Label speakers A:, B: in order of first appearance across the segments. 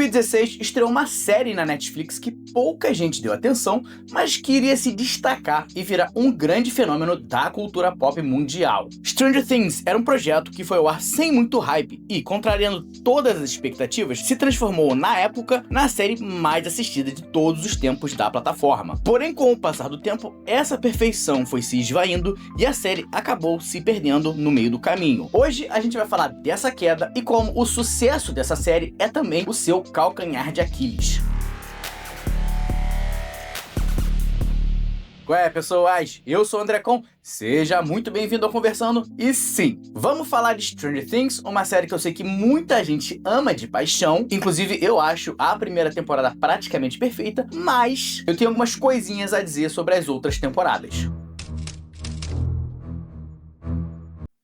A: 2016 estreou uma série na Netflix que pouca gente deu atenção, mas que iria se destacar e virar um grande fenômeno da cultura pop mundial. Stranger Things era um projeto que foi ao ar sem muito hype e, contrariando todas as expectativas, se transformou na época na série mais assistida de todos os tempos da plataforma. Porém, com o passar do tempo, essa perfeição foi se esvaindo e a série acabou se perdendo no meio do caminho. Hoje a gente vai falar dessa queda e como o sucesso dessa série é também o seu calcanhar de Aquiles. Ué, pessoas, eu sou o André Con, seja muito bem-vindo ao Conversando, e sim, vamos falar de Stranger Things, uma série que eu sei que muita gente ama de paixão, inclusive eu acho a primeira temporada praticamente perfeita, mas eu tenho algumas coisinhas a dizer sobre as outras temporadas.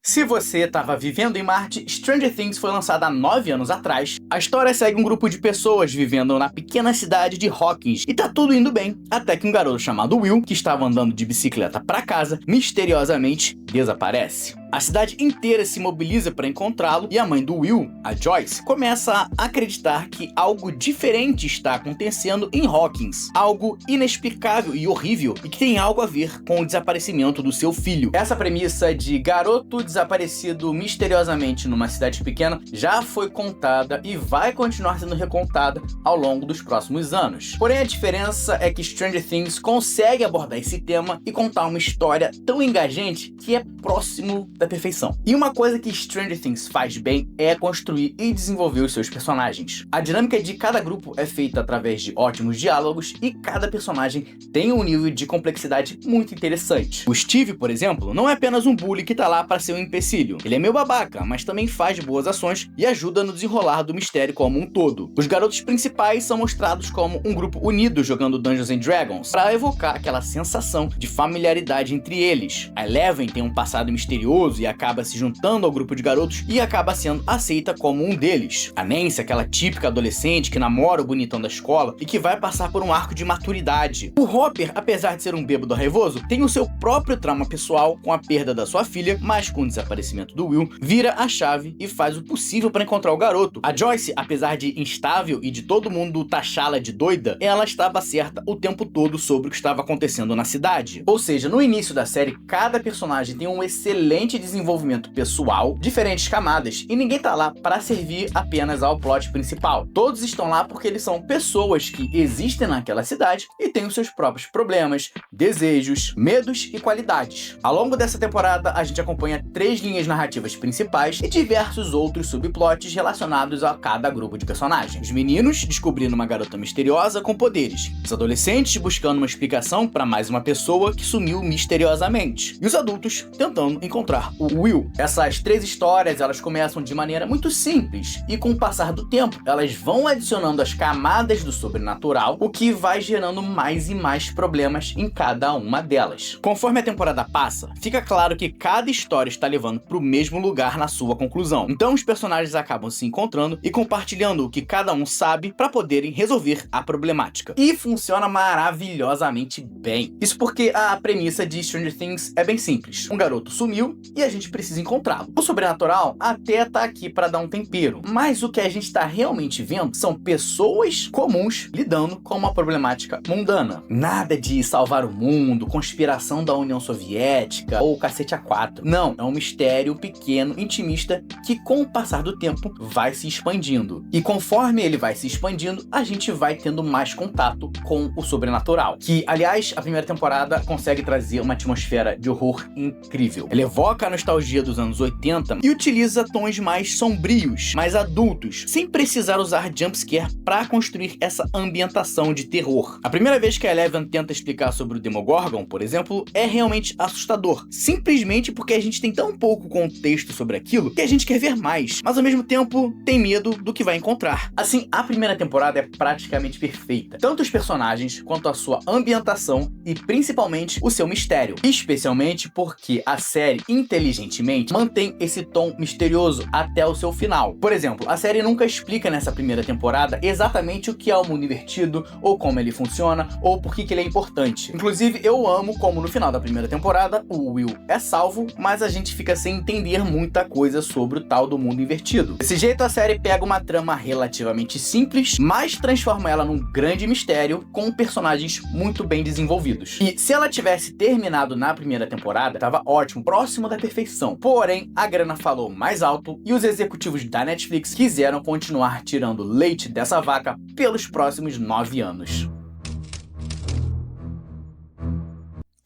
A: Se você estava vivendo em Marte, Stranger Things foi lançada há 9 anos atrás. A história segue um grupo de pessoas vivendo na pequena cidade de Hawkins e tá tudo indo bem, até que um garoto chamado Will, que estava andando de bicicleta para casa, misteriosamente desaparece. A cidade inteira se mobiliza para encontrá-lo e a mãe do Will, a Joyce, começa a acreditar que algo diferente está acontecendo em Hawkins, algo inexplicável e horrível e que tem algo a ver com o desaparecimento do seu filho. Essa premissa de garoto desaparecido misteriosamente numa cidade pequena já foi contada e vai continuar sendo recontada ao longo dos próximos anos. Porém, a diferença é que Stranger Things consegue abordar esse tema e contar uma história tão engajante que é próximo da perfeição. E uma coisa que Stranger Things faz bem é construir e desenvolver os seus personagens. A dinâmica de cada grupo é feita através de ótimos diálogos e cada personagem tem um nível de complexidade muito interessante. O Steve, por exemplo, não é apenas um bully que tá lá para ser um empecilho. Ele é meio babaca, mas também faz boas ações e ajuda no desenrolar do mistério como um todo. Os garotos principais são mostrados como um grupo unido jogando Dungeons and Dragons, para evocar aquela sensação de familiaridade entre eles. A Eleven tem um passado misterioso e acaba se juntando ao grupo de garotos e acaba sendo aceita como um deles. A Nancy, aquela típica adolescente que namora o bonitão da escola e que vai passar por um arco de maturidade. O Hopper, apesar de ser um bêbado raivoso, tem o seu próprio trauma pessoal com a perda da sua filha, mas com o desaparecimento do Will, vira a chave e faz o possível para encontrar o garoto. A Joyce, apesar de instável e de todo mundo taxá-la de doida, ela estava certa o tempo todo sobre o que estava acontecendo na cidade. Ou seja, no início da série, cada personagem tem um excelente desenvolvimento pessoal, diferentes camadas, e ninguém tá lá para servir apenas ao plot principal. Todos estão lá porque eles são pessoas que existem naquela cidade e têm os seus próprios problemas, desejos, medos e qualidades. Ao longo dessa temporada, a gente acompanha 3 linhas narrativas principais e diversos outros subplots relacionados a cada grupo de personagens. Os meninos descobrindo uma garota misteriosa com poderes, os adolescentes buscando uma explicação para mais uma pessoa que sumiu misteriosamente, e os adultos tentando encontrar o Will. Essas 3 histórias, elas começam de maneira muito simples e com o passar do tempo, elas vão adicionando as camadas do sobrenatural, o que vai gerando mais e mais problemas em cada uma delas. Conforme a temporada passa, fica claro que cada história está levando para o mesmo lugar na sua conclusão. Então os personagens acabam se encontrando e compartilhando o que cada um sabe para poderem resolver a problemática. E funciona maravilhosamente bem. Isso porque a premissa de Stranger Things é bem simples. Um garoto sumiu e a gente precisa encontrá-lo. O sobrenatural até tá aqui para dar um tempero, mas o que a gente tá realmente vendo são pessoas comuns lidando com uma problemática mundana. Nada de salvar o mundo, conspiração da União Soviética ou cacete A4. Não, é um mistério pequeno, intimista, que com o passar do tempo vai se expandindo. E conforme ele vai se expandindo, a gente vai tendo mais contato com o sobrenatural. Que, aliás, a primeira temporada consegue trazer uma atmosfera de horror incrível. Ele evoca a nostalgia dos anos 80 e utiliza tons mais sombrios, mais adultos, sem precisar usar jumpscare para construir essa ambientação de terror. A primeira vez que a Eleven tenta explicar sobre o Demogorgon, por exemplo, é realmente assustador, simplesmente porque a gente tem tão pouco contexto sobre aquilo que a gente quer ver mais, mas ao mesmo tempo tem medo do que vai encontrar. Assim, a primeira temporada é praticamente perfeita, tanto os personagens quanto a sua ambientação e principalmente o seu mistério, especialmente porque porque a série, inteligentemente, mantém esse tom misterioso até o seu final. Por exemplo, a série nunca explica nessa primeira temporada exatamente o que é o mundo invertido, ou como ele funciona, ou por que ele é importante. Inclusive, eu amo como no final da primeira temporada, o Will é salvo, mas a gente fica sem entender muita coisa sobre o tal do mundo invertido. Desse jeito, a série pega uma trama relativamente simples, mas transforma ela num grande mistério, com personagens muito bem desenvolvidos. E se ela tivesse terminado na primeira temporada, tava ótimo, próximo da perfeição. Porém, a grana falou mais alto e os executivos da Netflix quiseram continuar tirando leite dessa vaca pelos próximos 9 anos.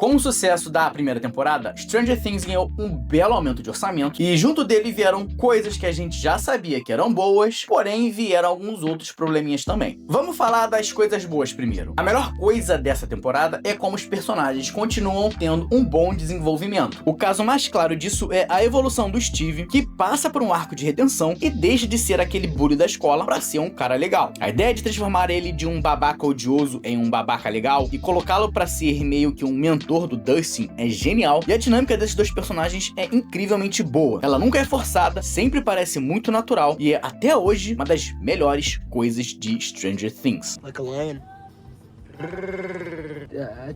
A: Com o sucesso da primeira temporada, Stranger Things ganhou um belo aumento de orçamento e junto dele vieram coisas que a gente já sabia que eram boas, porém vieram alguns outros probleminhas também. Vamos falar das coisas boas primeiro. A melhor coisa dessa temporada é como os personagens continuam tendo um bom desenvolvimento. O caso mais claro disso é a evolução do Steve, que passa por um arco de redenção e deixa de ser aquele bully da escola para ser um cara legal. A ideia de transformar ele de um babaca odioso em um babaca legal e colocá-lo para ser meio que um mentor do Dustin é genial, e a dinâmica desses dois personagens é incrivelmente boa. Ela nunca é forçada, sempre parece muito natural e é até hoje uma das melhores coisas de Stranger Things.
B: Like a lion.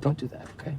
B: Don't do that, okay?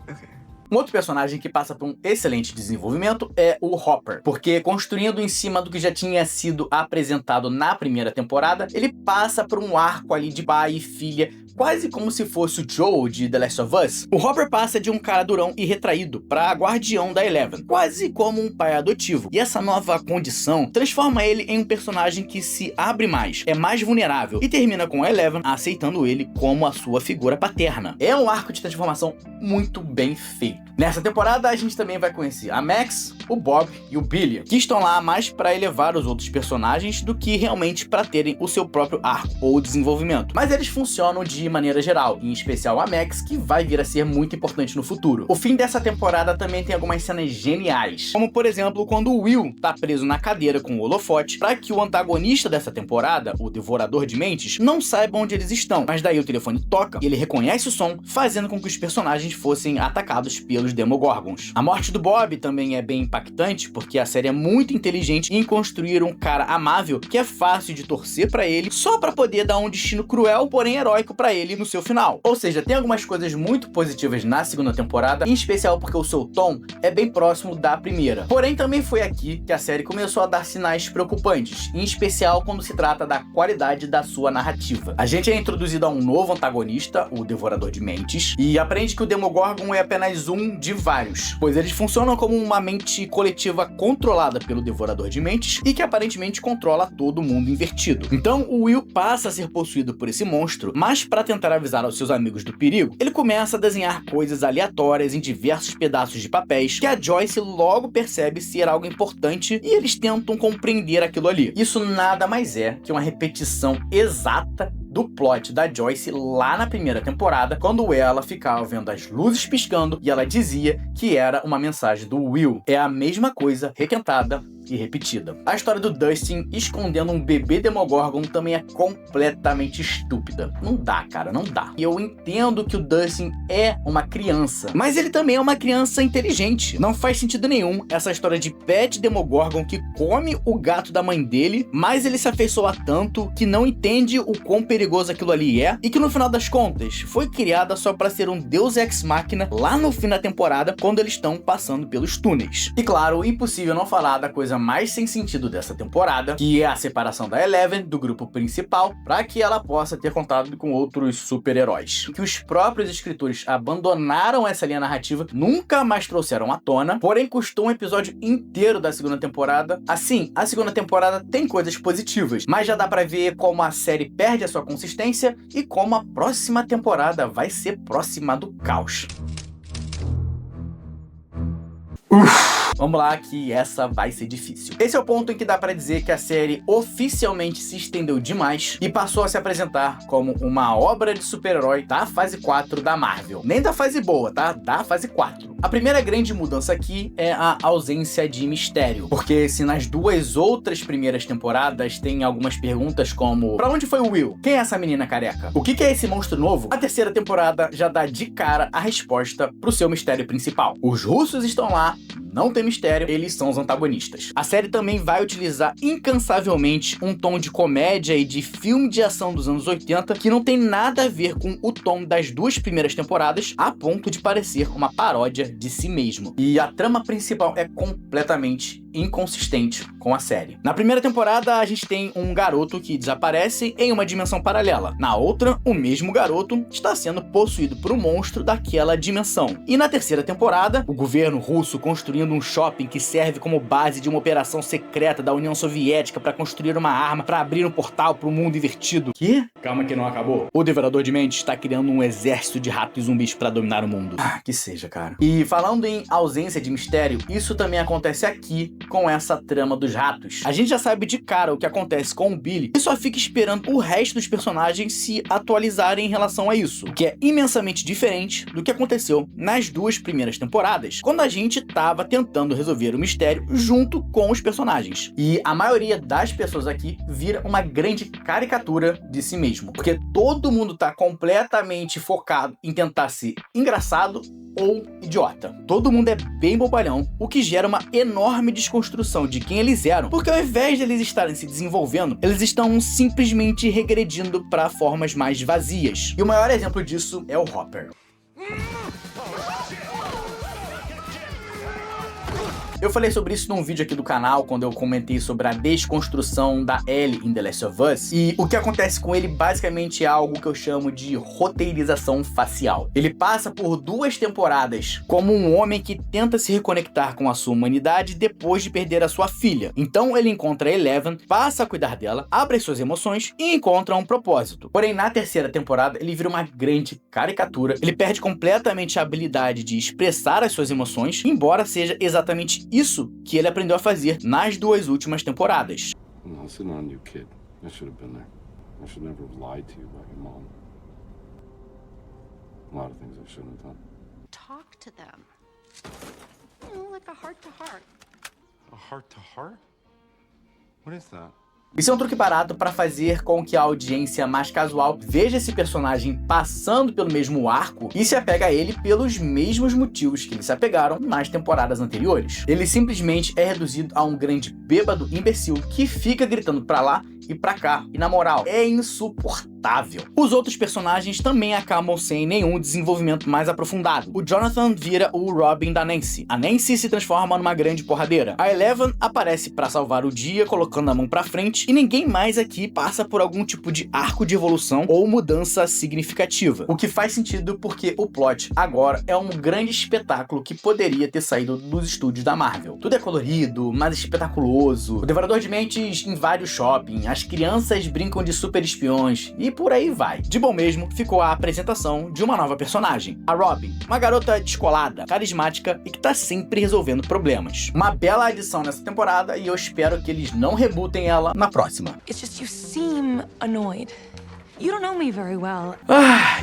B: Okay.
A: Um outro personagem que passa por um excelente desenvolvimento é o Hopper, porque construindo em cima do que já tinha sido apresentado na primeira temporada, ele passa por um arco ali de pai e filha, quase como se fosse o Joel de The Last of Us. O Hopper passa de um cara durão e retraído para guardião da Eleven, quase como um pai adotivo. E essa nova condição transforma ele em um personagem que se abre mais, é mais vulnerável e termina com a Eleven aceitando ele como a sua figura paterna. É um arco de transformação muito bem feito. Nessa temporada a gente também vai conhecer a Max, o Bob e o Billy, que estão lá mais para elevar os outros personagens do que realmente para terem o seu próprio arco ou desenvolvimento. Mas eles funcionam de maneira geral, em especial a Max, que vai vir a ser muito importante no futuro. O fim dessa temporada também tem algumas cenas geniais, como por exemplo quando o Will tá preso na cadeira com o holofote para que o antagonista dessa temporada, o Devorador de Mentes, não saiba onde eles estão, mas daí o telefone toca e ele reconhece o som, fazendo com que os personagens fossem atacados pelos Demogorgons. A morte do Bob também é bem impactante, porque a série é muito inteligente em construir um cara amável que é fácil de torcer pra ele, só pra poder dar um destino cruel, porém heróico pra ele no seu final. Ou seja, tem algumas coisas muito positivas na segunda temporada, em especial porque o seu tom é bem próximo da primeira. Porém, também foi aqui que a série começou a dar sinais preocupantes, em especial quando se trata da qualidade da sua narrativa. A gente é introduzido a um novo antagonista, o Devorador de Mentes, e aprende que o Demogorgon é apenas um de vários, pois eles funcionam como uma mente coletiva controlada pelo Devorador de Mentes e que aparentemente controla todo mundo invertido. Então o Will passa a ser possuído por esse monstro, mas para tentar avisar aos seus amigos do perigo, ele começa a desenhar coisas aleatórias em diversos pedaços de papéis que a Joyce logo percebe ser algo importante e eles tentam compreender aquilo ali. Isso nada mais é que uma repetição exata do plot da Joyce lá na primeira temporada, quando ela ficava vendo as luzes piscando e ela dizia que era uma mensagem do Will. É a mesma coisa requentada e repetida. A história do Dustin escondendo um bebê Demogorgon também é completamente estúpida. Não dá, cara, não dá. E eu entendo que o Dustin é uma criança, mas ele também é uma criança inteligente. Não faz sentido nenhum essa história de pet Demogorgon que come o gato da mãe dele, mas ele se afeiçoa tanto que não entende o quão perigoso aquilo ali é, e que no final das contas foi criada só para ser um deus ex machina lá no fim da temporada, quando eles estão passando pelos túneis. E claro, impossível não falar da coisa mais sem sentido dessa temporada, que é a separação da Eleven do grupo principal para que ela possa ter contato com outros super-heróis. Que os próprios escritores abandonaram essa linha narrativa, nunca mais trouxeram à tona, porém custou um episódio inteiro da segunda temporada. Assim, a segunda temporada tem coisas positivas, mas já dá pra ver como a série perde a sua consistência e como a próxima temporada vai ser próxima do caos. Vamos lá que essa vai ser difícil. Esse é o ponto em que dá pra dizer que a série oficialmente se estendeu demais e passou a se apresentar como uma obra de super-herói da fase 4 da Marvel. Nem da fase boa, tá? Da fase 4. A primeira grande mudança aqui é a ausência de mistério, porque se nas duas outras primeiras temporadas tem algumas perguntas como: pra onde foi o Will? Quem é essa menina careca? O que é esse monstro novo? A terceira temporada já dá de cara a resposta pro seu mistério principal. Os russos estão lá, não tem mistério, eles são os antagonistas. A série também vai utilizar incansavelmente um tom de comédia e de filme de ação dos anos 80 que não tem nada a ver com o tom das duas primeiras temporadas, a ponto de parecer uma paródia de si mesmo. E a trama principal é completamente inconsistente com a série. Na primeira temporada, a gente tem um garoto que desaparece em uma dimensão paralela. Na outra, o mesmo garoto está sendo possuído por um monstro daquela dimensão. E na terceira temporada, o governo russo construindo um shopping que serve como base de uma operação secreta da União Soviética para construir uma arma para abrir um portal para o mundo invertido. Que? Calma que não acabou. O Devorador de Mentes está criando um exército de ratos zumbis para dominar o mundo. Ah, que seja, cara. E falando em ausência de mistério, isso também acontece aqui com essa trama dos ratos. A gente já sabe de cara o que acontece com o Billy e só fica esperando o resto dos personagens se atualizarem em relação a isso, o que é imensamente diferente do que aconteceu nas duas primeiras temporadas, quando a gente tava tentando resolver o mistério junto com os personagens. E a maioria das pessoas aqui vira uma grande caricatura de si mesmo, porque todo mundo tá completamente focado em tentar ser engraçado ou idiota. Todo mundo é bem bobalhão, o que gera uma enorme desconstrução de quem eles eram, porque ao invés de eles estarem se desenvolvendo, eles estão simplesmente regredindo para formas mais vazias. E o maior exemplo disso é o Hopper. Eu falei sobre isso num vídeo aqui do canal, quando eu comentei sobre a desconstrução da Ellie em The Last of Us, e o que acontece com ele basicamente é algo que eu chamo de roteirização facial. Ele passa por 2 temporadas como um homem que tenta se reconectar com a sua humanidade depois de perder a sua filha. Então ele encontra a Eleven, passa a cuidar dela, abre as suas emoções e encontra um propósito. Porém, na terceira temporada, ele vira uma grande caricatura, ele perde completamente a habilidade de expressar as suas emoções, embora seja exatamente isso que ele aprendeu a fazer nas 2 últimas temporadas.
C: Listen on you, kid. I should have been there. I should never have lied to you about your mom. A lot of things I shouldn't have done.
D: Talk to them. You know, like a heart to heart.
C: A heart to heart? What is that?
A: Isso é um truque barato para fazer com que a audiência mais casual veja esse personagem passando pelo mesmo arco e se apega a ele pelos mesmos motivos que eles se apegaram nas temporadas anteriores. Ele simplesmente é reduzido a um grande bêbado imbecil que fica gritando pra lá e pra cá. E na moral, é insuportável. Os outros personagens também acabam sem nenhum desenvolvimento mais aprofundado. O Jonathan vira o Robin da Nancy. A Nancy se transforma numa grande porradeira. A Eleven aparece pra salvar o dia, colocando a mão pra frente, e ninguém mais aqui passa por algum tipo de arco de evolução ou mudança significativa. O que faz sentido porque o plot agora é um grande espetáculo que poderia ter saído dos estúdios da Marvel. Tudo é colorido, mais espetaculoso. O Devorador de Mentes invade o shopping, as crianças brincam de super espiões e por aí vai. De bom mesmo ficou a apresentação de uma nova personagem, a Robin, uma garota descolada, carismática e que tá sempre resolvendo problemas. Uma bela adição nessa temporada e eu espero que eles não rebootem ela na próxima.
E: It's just you seem annoyed. You don't know me very well.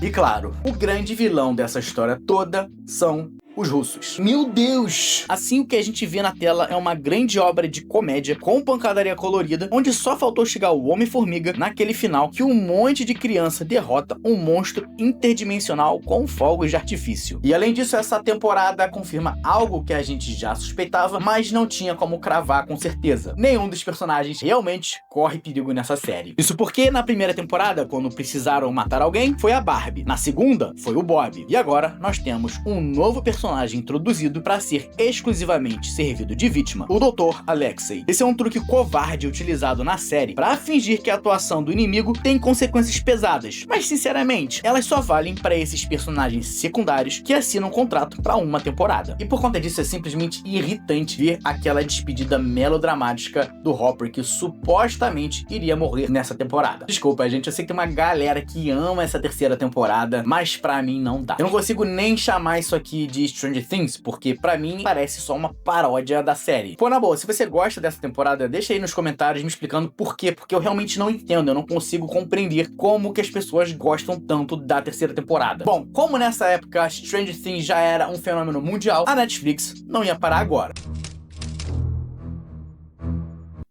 A: E claro, o grande vilão dessa história toda são os russos. Meu Deus! Assim, o que a gente vê na tela é uma grande obra de comédia com pancadaria colorida, onde só faltou chegar o Homem-Formiga naquele final que um monte de criança derrota um monstro interdimensional com fogos de artifício. E além disso, essa temporada confirma algo que a gente já suspeitava, mas não tinha como cravar com certeza. Nenhum dos personagens realmente corre perigo nessa série. Isso porque na primeira temporada, quando precisaram matar alguém, foi a Barbie. Na segunda, foi o Bob. E agora, nós temos um novo personagem introduzido para ser exclusivamente servido de vítima, o Dr. Alexei. Esse é um truque covarde utilizado na série para fingir que a atuação do inimigo tem consequências pesadas, mas sinceramente, elas só valem para esses personagens secundários que assinam um contrato para uma temporada. E por conta disso é simplesmente irritante ver aquela despedida melodramática do Hopper que supostamente iria morrer nessa temporada. Desculpa, gente, eu sei que tem uma galera que ama essa terceira temporada, mas pra mim não dá. Eu não consigo nem chamar isso aqui de Stranger Things, porque pra mim parece só uma paródia da série. Pô, na boa, se você gosta dessa temporada, deixa aí nos comentários me explicando por quê, porque eu realmente não entendo, eu não consigo compreender como que as pessoas gostam tanto da terceira temporada. Bom, como nessa época Stranger Things já era um fenômeno mundial, a Netflix não ia parar agora.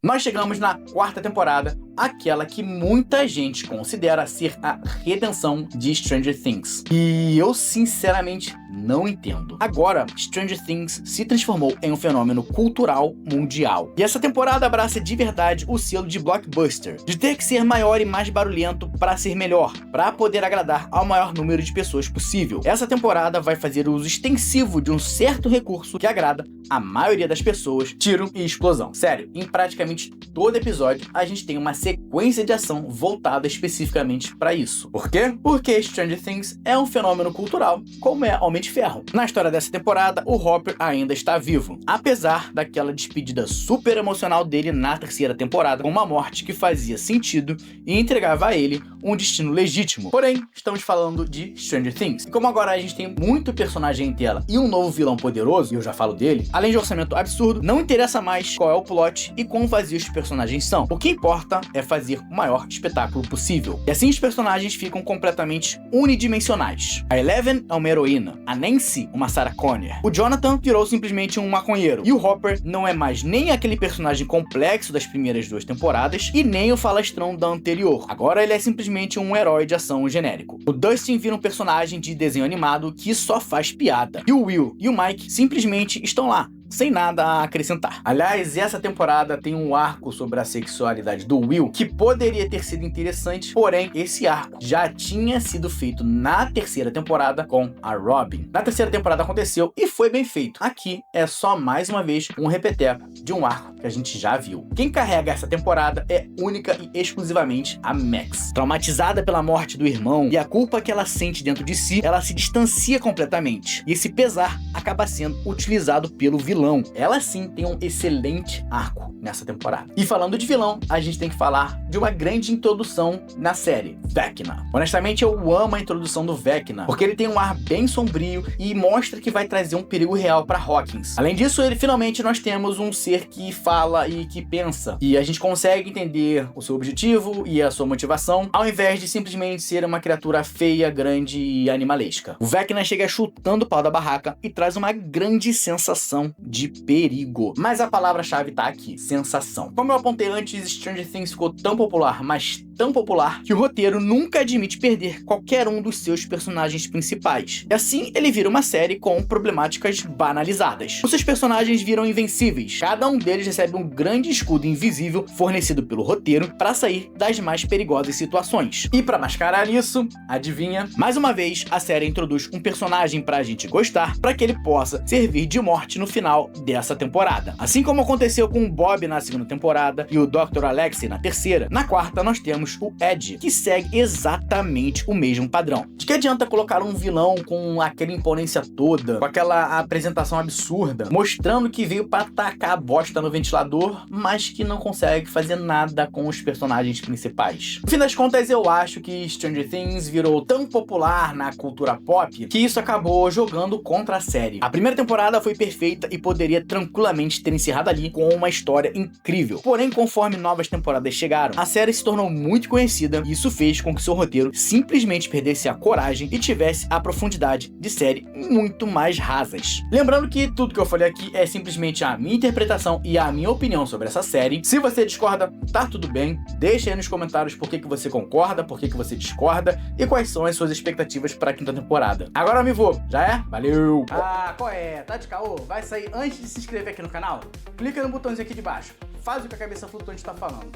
A: Nós chegamos na quarta temporada, aquela que muita gente considera ser a redenção de Stranger Things. E eu, sinceramente, não entendo. Agora, Stranger Things se transformou em um fenômeno cultural mundial. E essa temporada abraça de verdade o selo de blockbuster, de ter que ser maior e mais barulhento para ser melhor, para poder agradar ao maior número de pessoas possível. Essa temporada vai fazer uso extensivo de um certo recurso que agrada a maioria das pessoas: tiro e explosão. Sério, em praticamente todo episódio a gente tem uma sequência de ação voltada especificamente para isso. Por quê? Porque Stranger Things é um fenômeno cultural, como é Homem de Ferro. Na história dessa temporada, o Hopper ainda está vivo, apesar daquela despedida super emocional dele na terceira temporada, com uma morte que fazia sentido e entregava a ele um destino legítimo. Porém, estamos falando de Stranger Things. E como agora a gente tem muito personagem em tela e um novo vilão poderoso, e eu já falo dele, além de orçamento absurdo, não interessa mais qual é o plot e quão vazios os personagens são. O que importa é fazer o maior espetáculo possível. E assim os personagens ficam completamente unidimensionais. A Eleven é uma heroína, a Nancy uma Sarah Connor, o Jonathan virou simplesmente um maconheiro, e o Hopper não é mais nem aquele personagem complexo das primeiras duas temporadas e nem o falastrão da anterior. Agora ele é simplesmente um herói de ação genérico. O Dustin vira um personagem de desenho animado que só faz piada. E o Will e o Mike simplesmente estão lá, sem nada a acrescentar. Aliás, essa temporada tem um arco sobre a sexualidade do Will que poderia ter sido interessante, porém esse arco já tinha sido feito na terceira temporada com a Robin. Na terceira temporada aconteceu e foi bem feito. Aqui é só mais uma vez um repeteco de um arco que a gente já viu. Quem carrega essa temporada é única e exclusivamente a Max. Traumatizada pela morte do irmão e a culpa que ela sente dentro de si, ela se distancia completamente. E esse pesar acaba sendo utilizado pelo vilão. Ela sim tem um excelente arco nessa temporada. E falando de vilão, a gente tem que falar de uma grande introdução na série, Vecna. Honestamente, eu amo a introdução do Vecna, porque ele tem um ar bem sombrio e mostra que vai trazer um perigo real para Hawkins. Além disso, finalmente nós temos um ser que fala e que pensa, e a gente consegue entender o seu objetivo e a sua motivação, ao invés de simplesmente ser uma criatura feia, grande e animalesca. O Vecna chega chutando o pau da barraca e traz uma grande sensação de perigo. Mas a palavra-chave tá aqui: sensação. Como eu apontei antes, Stranger Things ficou tão popular, mas tão popular, que o roteiro nunca admite perder qualquer um dos seus personagens principais. E assim, ele vira uma série com problemáticas banalizadas. Os seus personagens viram invencíveis. Cada um deles recebe um grande escudo invisível fornecido pelo roteiro para sair das mais perigosas situações. E para mascarar isso, adivinha? Mais uma vez, a série introduz um personagem pra gente gostar, para que ele possa servir de morte no final dessa temporada. Assim como aconteceu com o Bob na segunda temporada e o Dr. Alexei na terceira, na quarta nós temos o Ed, que segue exatamente o mesmo padrão. De que adianta colocar um vilão com aquela imponência toda, com aquela apresentação absurda, mostrando que veio para tacar a bosta no ventilador, mas que não consegue fazer nada com os personagens principais? No fim das contas, eu acho que Stranger Things virou tão popular na cultura pop que isso acabou jogando contra a série. A primeira temporada foi perfeita e poderia tranquilamente ter encerrado ali com uma história incrível. Porém, conforme novas temporadas chegaram, a série se tornou muito conhecida e isso fez com que seu roteiro simplesmente perdesse a coragem e tivesse a profundidade de série muito mais rasas. Lembrando que tudo que eu falei aqui é simplesmente a minha interpretação e a minha opinião sobre essa série. Se você discorda, tá tudo bem. Deixa aí nos comentários por que você concorda, por que você discorda e quais são as suas expectativas para a quinta temporada. Agora eu me vou, já é? Valeu! Ah, qual é? Tá de caô? Vai sair antes de se inscrever aqui no canal? Clica no botãozinho aqui de baixo. Faz o que a cabeça flutuante tá falando.